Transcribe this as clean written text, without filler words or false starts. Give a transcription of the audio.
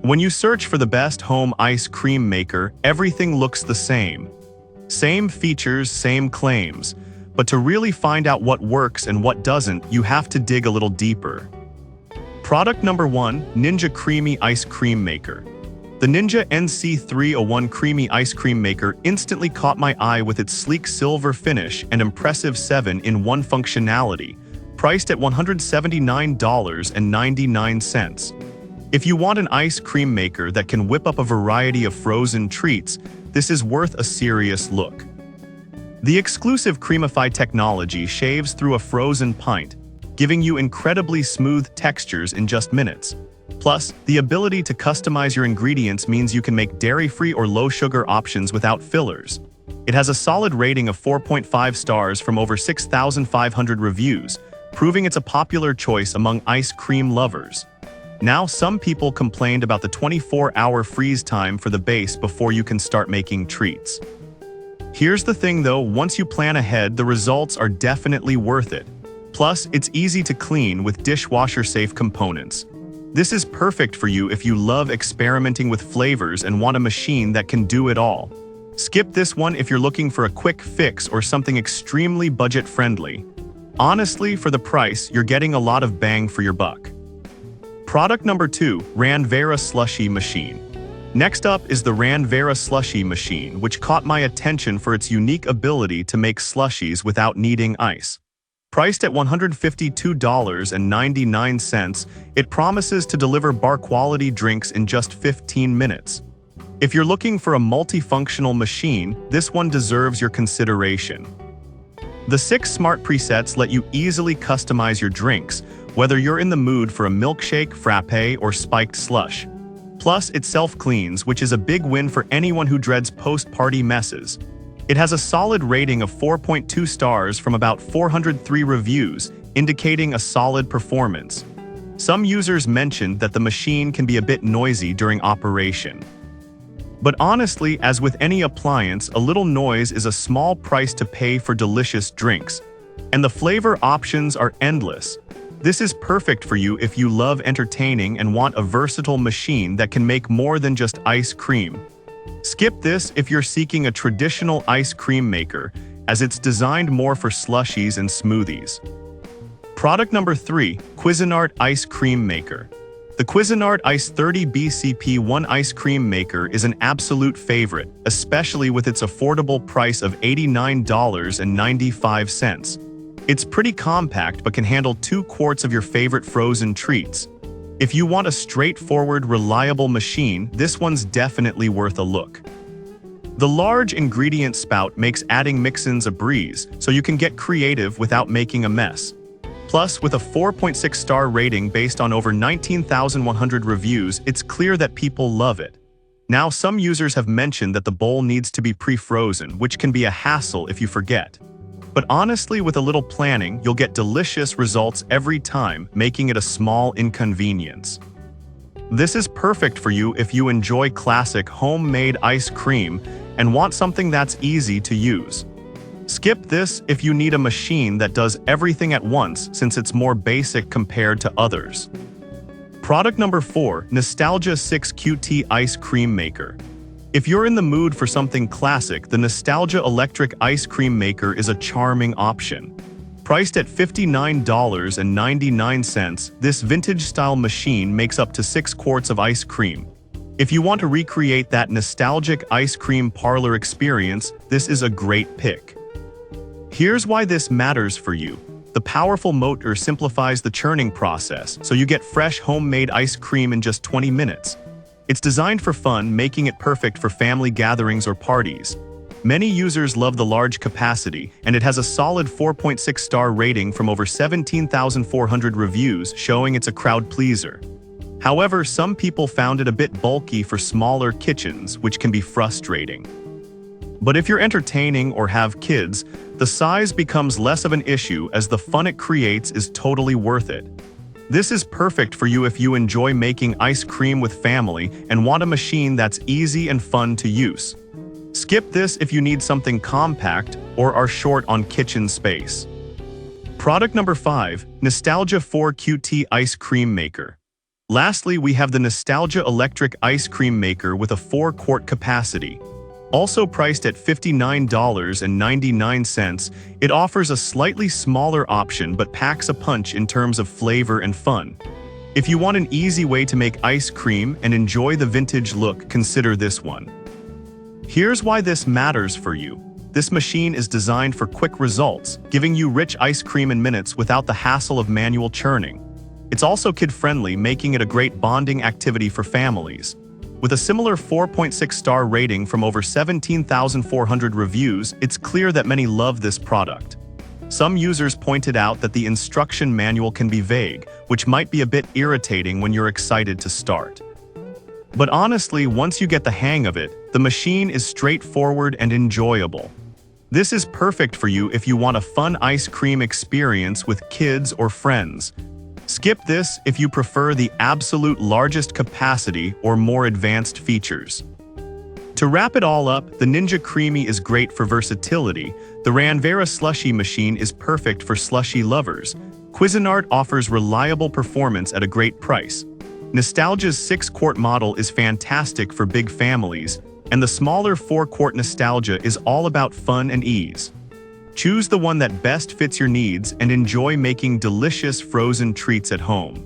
When you search for the best home ice cream maker, everything looks the same. Same features, same claims. But to really find out what works and what doesn't, you have to dig a little deeper. Product number 1, Ninja Creamy Ice Cream Maker. The Ninja NC301 Creamy Ice Cream Maker instantly caught my eye with its sleek silver finish and impressive 7-in-1 functionality, priced at $179.99. If you want an ice cream maker that can whip up a variety of frozen treats, this is worth a serious look. The exclusive Creamify technology shaves through a frozen pint, giving you incredibly smooth textures in just minutes. Plus, the ability to customize your ingredients means you can make dairy-free or low-sugar options without fillers. It has a solid rating of 4.5 stars from over 6,500 reviews, proving it's a popular choice among ice cream lovers. Now, some people complained about the 24-hour freeze time for the base before you can start making treats. Here's the thing though, once you plan ahead, the results are definitely worth it. Plus, it's easy to clean with dishwasher-safe components. This is perfect for you if you love experimenting with flavors and want a machine that can do it all. Skip this one if you're looking for a quick fix or something extremely budget-friendly. Honestly, for the price, you're getting a lot of bang for your buck. Product number 2, Ranvera Slushie Machine. Next up is the Ranvera Slushie Machine, which caught my attention for its unique ability to make slushies without needing ice. Priced at $152.99, it promises to deliver bar-quality drinks in just 15 minutes. If you're looking for a multifunctional machine, this one deserves your consideration. The 6 smart presets let you easily customize your drinks, whether you're in the mood for a milkshake, frappe, or spiked slush. Plus, it self-cleans, which is a big win for anyone who dreads post-party messes. It has a solid rating of 4.2 stars from about 403 reviews, indicating a solid performance. Some users mentioned that the machine can be a bit noisy during operation. But honestly, as with any appliance, a little noise is a small price to pay for delicious drinks. And the flavor options are endless. This is perfect for you if you love entertaining and want a versatile machine that can make more than just ice cream. Skip this if you're seeking a traditional ice cream maker, as it's designed more for slushies and smoothies. Product number 3, Cuisinart Ice Cream Maker. The Cuisinart Ice 30 BCP1 ice cream maker is an absolute favorite, especially with its affordable price of $89.95. It's pretty compact but can handle 2 quarts of your favorite frozen treats. If you want a straightforward, reliable machine, this one's definitely worth a look. The large ingredient spout makes adding mix-ins a breeze, so you can get creative without making a mess. Plus, with a 4.6-star rating based on over 19,100 reviews, it's clear that people love it. Now, some users have mentioned that the bowl needs to be pre-frozen, which can be a hassle if you forget. But honestly, with a little planning, you'll get delicious results every time, making it a small inconvenience. This is perfect for you if you enjoy classic homemade ice cream and want something that's easy to use. Skip this if you need a machine that does everything at once, since it's more basic compared to others. Product number 4, Nostalgia 6 QT Ice Cream Maker. If you're in the mood for something classic, the Nostalgia Electric Ice Cream Maker is a charming option. Priced at $59.99, this vintage-style machine makes up to 6 quarts of ice cream. If you want to recreate that nostalgic ice cream parlor experience, this is a great pick. Here's why this matters for you. The powerful motor simplifies the churning process, so you get fresh homemade ice cream in just 20 minutes. It's designed for fun, making it perfect for family gatherings or parties. Many users love the large capacity, and it has a solid 4.6-star rating from over 17,400 reviews, showing it's a crowd pleaser. However, some people found it a bit bulky for smaller kitchens, which can be frustrating. But if you're entertaining or have kids, the size becomes less of an issue, as the fun it creates is totally worth it. This is perfect for you if you enjoy making ice cream with family and want a machine that's easy and fun to use. Skip this if you need something compact or are short on kitchen space. Product number 5, Nostalgia 4 QT Ice Cream Maker. Lastly, we have the Nostalgia Electric Ice Cream Maker with a 4-quart capacity. Also priced at $59.99, it offers a slightly smaller option but packs a punch in terms of flavor and fun. If you want an easy way to make ice cream and enjoy the vintage look, consider this one. Here's why this matters for you. This machine is designed for quick results, giving you rich ice cream in minutes without the hassle of manual churning. It's also kid-friendly, making it a great bonding activity for families. With a similar 4.6-star rating from over 17,400 reviews, it's clear that many love this product. Some users pointed out that the instruction manual can be vague, which might be a bit irritating when you're excited to start. But honestly, once you get the hang of it, the machine is straightforward and enjoyable. This is perfect for you if you want a fun ice cream experience with kids or friends. Skip this if you prefer the absolute largest capacity or more advanced features. To wrap it all up, the Ninja Creami is great for versatility. The Ranvera Slushie machine is perfect for slushie lovers. Cuisinart offers reliable performance at a great price. Nostalgia's 6-quart model is fantastic for big families, and the smaller 4-quart Nostalgia is all about fun and ease. Choose the one that best fits your needs and enjoy making delicious frozen treats at home.